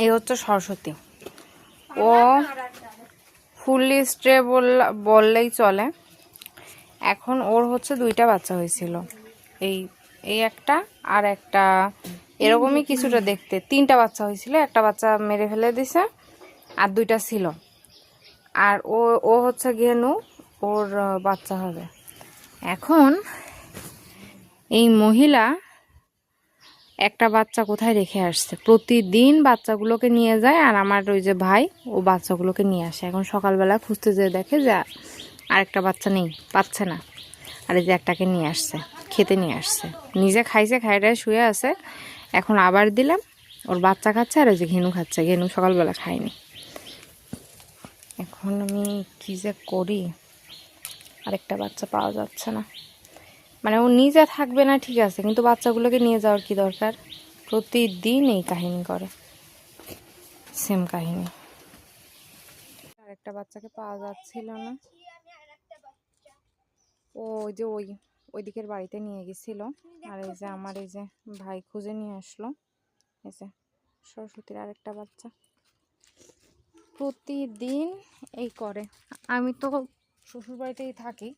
এই হচ্ছে সরস্বতী। ও ফুললি স্ট্রে বললেই চলে। এখন ওর হচ্ছে 2টা বাচ্চা হয়েছিল, এই এই একটা আর একটা এরকমই কিছুটা দেখতে। 3টা বাচ্চা হয়েছিল, একটা বাচ্চা মেরে ফেলে দিছে আর 2টা ছিল। আর ও ও হচ্ছে ঘেনু, ওর বাচ্চা হবে। এখন এই মহিলা একটা বাচ্চা কোথায় রেখে আসছে, প্রতিদিন বাচ্চাগুলোকে নিয়ে যায়। আর আমার ওই যে ভাই, ও বাচ্চাগুলোকে নিয়ে আসে। এখন সকালবেলা খুঁজতে যেয়ে দেখে যে আরেকটা বাচ্চা নেই, পাচ্ছে না। আর এই যে একটাকে নিয়ে আসছে, খেতে নিয়ে আসছে, নিজে খাইছে, খাইটায় শুয়ে আছে। এখন আবার দিলাম, ওর বাচ্চা খাচ্ছে আর ওই যে ঘেনু খাচ্ছে। ঘেনু সকালবেলা খায়নি। এখন আমি কী যে করি, আরেকটা বাচ্চা পাওয়া যাচ্ছে না। মানে ও নিজে থাকবে না ঠিক আছে, কিন্তু বাচ্চাগুলোকে নিয়ে যাওয়ার কি দরকার? প্রতিদিন এই কাহিনী করে, সেম কাহিনী। আরেকটা বাচ্চাকে পাওয়া যাচ্ছিল না। ও ওই যে ওই দিকের বাড়িতে নিয়ে গেছিল। আর এই যে আমার এই যে ভাই খুঁজে নিয়ে আসলো। এই যে সরস্বতীর আরেকটা বাচ্চা। প্রতিদিন এই করে। আমি তো শ্বশুর বাড়িতেই থাকি,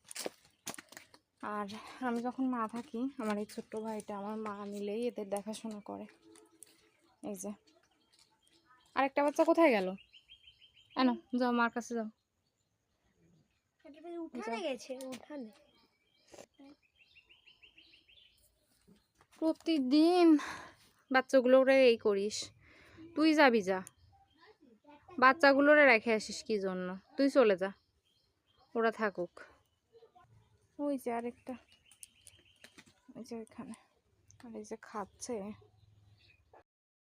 আর আমি যখন মা থাকি, আমার এই ছোট্ট ভাইটা আমার মা মিলেই এদের দেখাশোনা করে। এই যে আরেকটা বাচ্চা কোথায় গেল? এনো যাও, মার কাছে যাও। প্রতিদিন বাচ্চাগুলোরে এই করিস। তুই যাবি, যা, বাচ্চাগুলোরে রেখে আসিস কি জন্য? তুই চলে যা, ওরা থাকুক। ওই যে আরেকটা, ওই যে ওইখানে, আর এই যে খাচ্ছে।